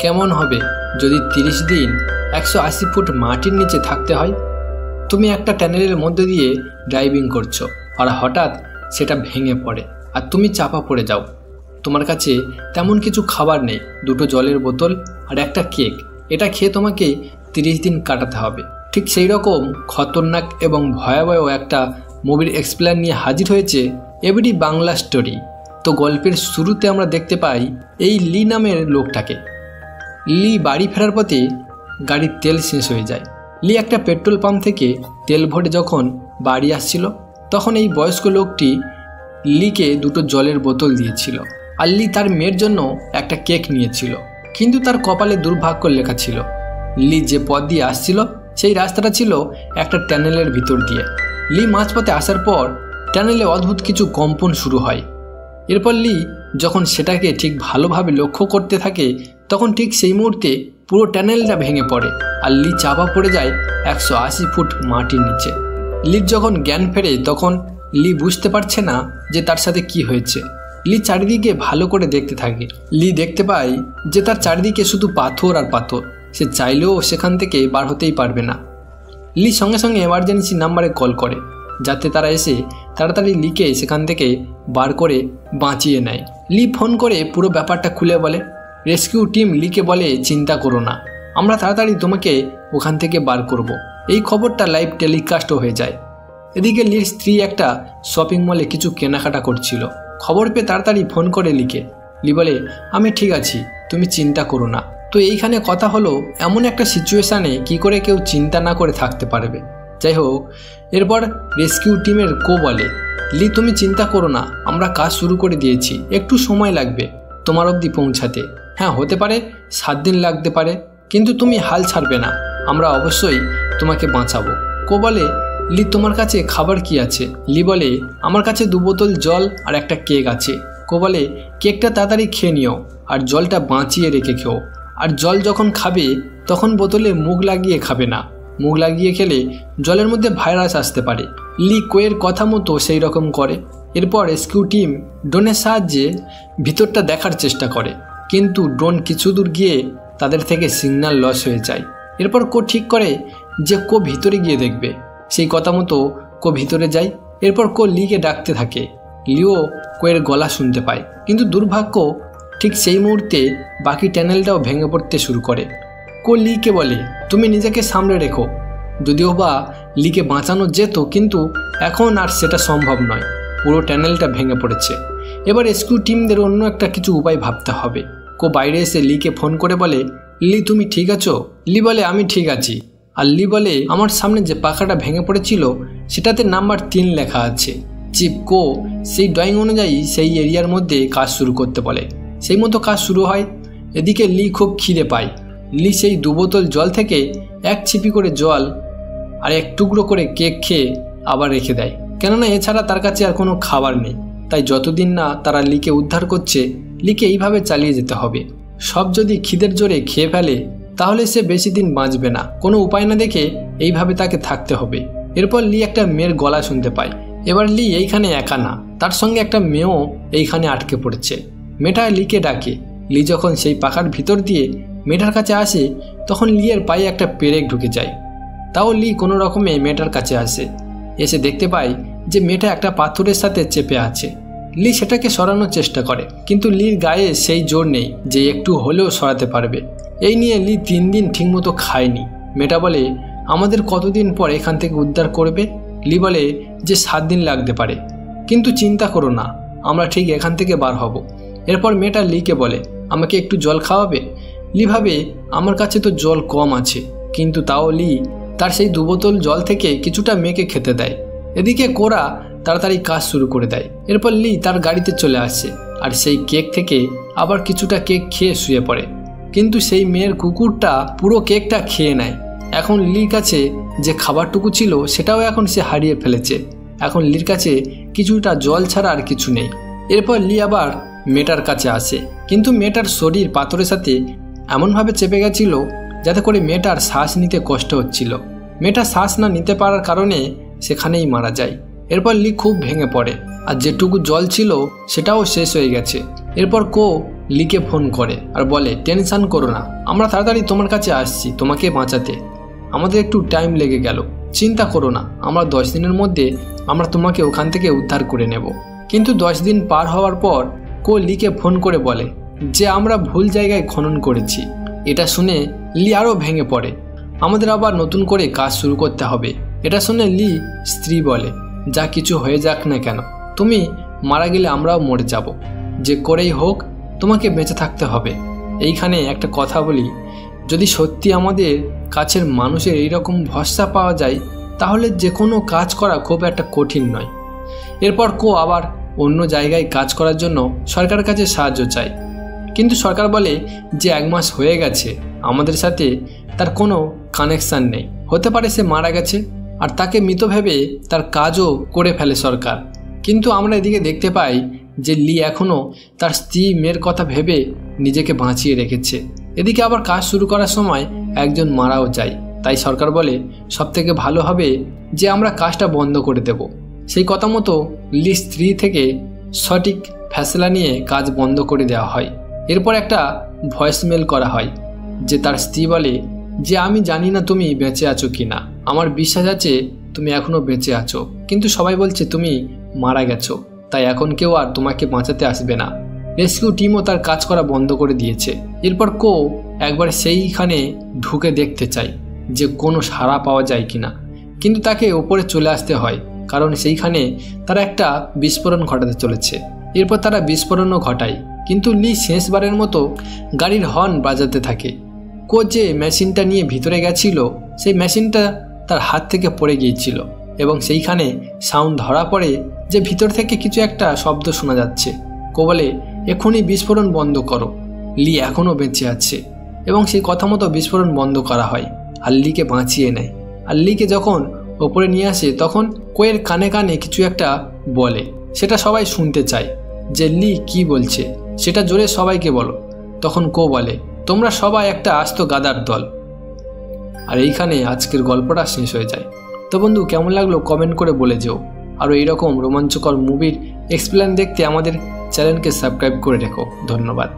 কেমন হবে যদি 30 দিন 180 ফুট মাটির নিচে থাকতে হয়? তুমি একটা টানেলের মধ্যে দিয়ে ড্রাইভিং করছো আর হঠাৎ সেটা ভেঙে পড়ে আর তুমি চাপা পড়ে যাও। তোমার কাছে তেমন কিছু খাবার নেই, 2টো জলের বোতল আর একটা কেক। এটা খেয়ে তোমাকে 30 দিন কাটাতে হবে। ঠিক সেই রকম খতরনাক এবং ভয়াবহ একটা মুভির এক্সপ্লেন নিয়ে হাজির হয়েছে এবিডি বাংলা স্টোরি। তো গল্পের শুরুতে আমরা দেখতে পাই এই লি নামের লোকটাকে। লি বাড়ি ফেরার পথে গাড়ির তেল শেষ হয়ে যায়। লি একটা পেট্রোল পাম্প থেকে তেল ভরে যখন বাড়ি আসছিল তখন এই বয়স্ক লোকটি লিকে 2টো জলের বোতল দিয়েছিল আর লি তার মেয়ের জন্য একটা কেক নিয়েছিল। কিন্তু তার কপালে দুর্ভাগ্য লেখা ছিল। লি যে পথ দিয়ে আসছিল সেই রাস্তাটা ছিল একটা টানেলের ভিতর দিয়ে। লি মাঝপথে আসার পর টানেলে অদ্ভুত কিছু কম্পন শুরু হয়। এরপর লি যখন সেটাকে ঠিক ভালোভাবে লক্ষ্য করতে থাকে তখন ঠিক সেই মুহূর্তে পুরো টানেলটা ভেঙে পড়ে আর লি চাপা পড়ে যায় 180 ফুট মাটির নিচে। লির যখন জ্ঞান ফেরে তখন লি বুঝতে পারছে না যে তার সাথে কি হয়েছে। লি চারিদিকে ভালো করে দেখতে থাকে। লি দেখতে পায় যে তার চারিদিকে শুধু পাথর আর পাথর। সে চাইলেও সেখান থেকে বার হতেই পারবে না। লি সঙ্গে সঙ্গে এমার্জেন্সি নাম্বারে কল করে যাতে তারা এসে তাড়াতাড়ি লিকে সেখান থেকে বার করে বাঁচিয়ে নেয়। লি ফোন করে পুরো ব্যাপারটা খুলে বলে। রেস্কিউ টিম লিকে বলে, চিন্তা করো না, আমরা তাড়াতাড়ি তোমাকে ওখান থেকে বার করব। এই খবরটা লাইভ টেলিকাস্টও হয়ে যায়। এদিকে লির স্ত্রী একটা শপিং মলে কিছু কেনাকাটা করছিল। খবর পেয়ে তাড়াতাড়ি ফোন করে লিকে। লি বলে, আমি ঠিক আছি, তুমি চিন্তা করো না। তো এইখানে কথা হলো এমন একটা সিচুয়েশানে কি করে কেউ চিন্তা না করে থাকতে পারবে। যাই হোক, এরপর রেস্কিউ টিমের বলে, লি তুমি চিন্তা করো না, আমরা কাজ শুরু করে দিয়েছি, একটু সময় লাগবে তোমার অবধি পৌঁছাতে। হ্যাঁ, হতে পারে 7 দিন লাগতে পারে, কিন্তু তুমি হাল ছাড়বে না, আমরা অবশ্যই তোমাকে বাঁচাবো। বলে, লি তোমার কাছে খাবার কি আছে? লি বলে, আমার কাছে 2 বোতল জল আর একটা কেক আছে। বলে, কেকটা তাড়াতাড়ি খেয়ে নিও আর জলটা বাঁচিয়ে রেখে খেও। আর জল যখন খাবে তখন বোতলে মুখ লাগিয়ে খাবে না, মুখ লাগিয়ে খেলে জলের মধ্যে ভাইরাস আসতে পারে। লি কোয়ের কথা মতো সেই রকম করে। এরপর রেস্কিউ টিম ড্রোনের সাহায্যে ভিতরটা দেখার চেষ্টা করে, কিন্তু ড্রোন কিছু দূর গিয়ে তাদের থেকে সিগন্যাল লস হয়ে যায়। এরপর ঠিক করে যে ভিতরে গিয়ে দেখবে। সেই কথা মতো ভিতরে যায়। এরপর লিকে ডাকতে থাকে। লিও কোয়ের গলা শুনতে পায়, কিন্তু দুর্ভাগ্য ঠিক সেই মুহূর্তে বাকি টানেলটাও ভেঙে পড়তে শুরু করে। লিকে বলে, তুমি নিজেকে সামলে রেখো। যদিও বা লিকে বাঁচানো যেত, কিন্তু এখন আর সেটা সম্ভব নয়, পুরো টানেলটা ভেঙে পড়েছে। এবার রেস্কিউ টিমদের অন্য একটা কিছু উপায় ভাবতে হবে। বাইরে এসে লিকে ফোন করে বলে, লি তুমি ঠিক আছো? লি বলে, আমি ঠিক আছি। আর লি বলে, আমার সামনে যে পাখাটা ভেঙে পড়েছিল সেটাতে নাম্বার 3 লেখা আছে। চিফ সেই ড্রয়িং অনুযায়ী সেই এরিয়ার মধ্যে কাজ শুরু করতে বলে। সেই মতো কাজ শুরু হয়। এদিকে লি খুব খিদে পায়। লি সেই 2 বোতল জল থেকে 1 ছিপি করে জল আর 1 টুকরো করে কেক খেয়ে আবার রেখে দেয়, কেননা এছাড়া তার কাছে আর কোনো খাবার নেই। তাই যতদিন না তারা লিকে উদ্ধার করছে, লিকে এইভাবে চালিয়ে যেতে হবে। সব যদি খিদের জোরে খেয়ে ফেলে তাহলে সে বেশি দিন বাঁচবে না। কোনো উপায় না দেখে এইভাবে তাকে থাকতে হবে। এরপর লি একটা মেয়ের গলা শুনতে পায়। এবার লি এইখানে একা না, তার সঙ্গে একটা মেয়েও এইখানে আটকে পড়েছে। মেয়েটা লিকে ডাকে। লি যখন সেই পাখার ভিতর দিয়ে মেয়েটার কাছে আসে তখন লিয়ের পায়ে একটা পেরেক ঢুকে যায়। তাও লি কোনো রকমে মেয়েটার কাছে আসে। এসে দেখতে পায় যে মেয়েটা একটা পাথরের সাথে চেপে আছে। লি সেটাকে সরানোর চেষ্টা করে, কিন্তু লির গায়ে সেই জোর নেই যে একটু হলেও সরাতে পারবে। এই নিয়ে লি 3 দিন ঠিকমতো খায়নি। মেয়েটা বলে, আমাদের কতদিন পর এখান থেকে উদ্ধার করবে? লি বলে যে 7 দিন লাগতে পারে, কিন্তু চিন্তা করো না, আমরা ঠিক এখান থেকে বার হব। এরপর মেয়েটা লিকে বলে, আমাকে একটু জল খাওয়াবে? লি ভাবে, আমার কাছে তো জল কম আছে, কিন্তু তাও লি তার সেই 2 বোতল জল থেকে কিছুটা মেয়েকে খেতে দেয়। এদিকে কোরা তাড়াতাড়ি কাজ শুরু করে দেয়। এরপর লি তার গাড়িতে চলে আসে আর সেই কেক থেকে আবার কিছুটা কেক খেয়ে শুয়ে পড়ে, কিন্তু সেই মেয়ের কুকুরটা পুরো কেকটা খেয়ে নেয়। এখন লির কাছে যে খাবারটুকু ছিল সেটাও এখন সে হারিয়ে ফেলেছে। এখন লির কাছে কিছুটা জল ছাড়া আর কিছু নেই। এরপর লি আবার মেয়েটার কাছে আসে, কিন্তু মেয়েটার শরীর পাথরের সাথে এমনভাবে চেপে গেছিল যাতে করে মেয়েটার শ্বাস নিতে কষ্ট হচ্ছিল। মেয়েটা শ্বাস না নিতে পারার কারণে সেখানেই মারা যায়। এরপর লি খুব ভেঙে পড়ে আর যেটুকু জল ছিল সেটাও শেষ হয়ে গেছে। এরপর লিকে ফোন করে আর বলে, টেনশন করো না, আমরা তাড়াতাড়ি তোমার কাছে আসছি তোমাকে বাঁচাতে। আমাদের একটু টাইম লেগে গেল, চিন্তা করো না, আমরা 10 দিনের মধ্যে আমরা তোমাকে ওখান থেকে উদ্ধার করে নেব। কিন্তু 10 দিন পার হওয়ার পর কো লিকে ফোন করে বলে যে আমরা ভুল জায়গায় খনন করেছি। এটা শুনে লি আরও ভেঙে পড়ে। আমাদের আবার নতুন করে কাজ শুরু করতে হবে। এটা শুনে লি স্ত্রী বলে, যা কিছু হয়ে যাক না কেন, তুমি মারা গেলে আমরাও মরে যাব, যে করেই হোক তোমাকে বেঁচে থাকতে হবে। এইখানে একটা কথা বলি, যদি সত্যি আমাদের কাছের মানুষের এইরকম ভরসা পাওয়া যায় তাহলে যে কোনো কাজ করা খুব একটা কঠিন নয়। এরপর কো আবার অন্য জায়গায় কাজ করার জন্য সরকারের কাছে সাহায্য চায়, কিন্তু সরকার বলে যে 1 মাস হয়ে গেছে, আমাদের সাথে তার কোনো কানেকশান নেই, হতে পারে সে মারা গেছে, আর তাকে মৃত ভেবে তার কাজও করে ফেলে সরকার। কিন্তু আমরা এদিকে দেখতে পাই যে লি এখনও তার স্ত্রী মেয়ের কথা ভেবে নিজেকে বাঁচিয়ে রেখেছে। এদিকে আবার কাজ শুরু করার সময় একজন মারাও যায়, তাই সরকার বলে সবথেকে ভালো হবে যে আমরা কাজটা বন্ধ করে দেব। সেই কথা মতো লি স্ত্রী থেকে সঠিক ফেসলা নিয়ে কাজ বন্ধ করে দেওয়া হয়। এরপর একটা ভয়েসমেল করা হয় যে তার স্ত্রী বলে যে আমি জানি না তুমি বেঁচে আছো কি না, আমার বিশ্বাস আছে তুমি এখনও বেঁচে আছো, কিন্তু সবাই বলছে তুমি মারা গেছো, তাই এখন কেউ আর তোমাকে বাঁচাতে আসবে না। রেস্কিউ টিমও তার কাজ করা বন্ধ করে দিয়েছে। এরপর কো একবার সেইখানে ঢুকে দেখতে চায় যে কোনো সাড়া পাওয়া যায় কিনা, কিন্তু তাকে ওপরে চলে আসতে হয়, কারণ সেইখানে তারা একটা বিস্ফোরণ ঘটাতে চলেছে। এরপর তারা বিস্ফোরণও ঘটায়, কিন্তু লি শেষবারের মতো গাড়ির হর্ন বাজাতে থাকে। কো যে মেশিনটা নিয়ে ভিতরে গেছিল সেই মেশিনটা তার হাত থেকে পড়ে গিয়েছিল এবং সেইখানে সাউন্ড ধরা পড়ে যে ভিতর থেকে কিছু একটা শব্দ শোনা যাচ্ছে। কো বলে এখনই বিস্ফোরণ বন্ধ করো, লি এখনও বেঁচে আছে, এবং সেই কথা মতো বিস্ফোরণ বন্ধ করা হয় আর লিকে বাঁচিয়ে নেয়। আর লিকে যখন ওপরে নিয়ে আসে তখন কোয়ের কানে কানে কিছু একটা বলে, সেটা সবাই শুনতে চায় যে লি কি বলছে সেটা জোরে সবাইকে বলো। তখন কো বলে, তোমরা সবাই একটা আস্ত গাদার দল। আর এইখানে আজকের গল্পটা শেষ হয়ে যায়। তো বন্ধু, কেমন লাগলো কমেন্ট করে বলে যেও। আরও এইরকম রোমাঞ্চকর মুভির এক্সপ্লেন দেখতে আমাদের চ্যানেলকে সাবস্ক্রাইব করে রেখো। ধন্যবাদ।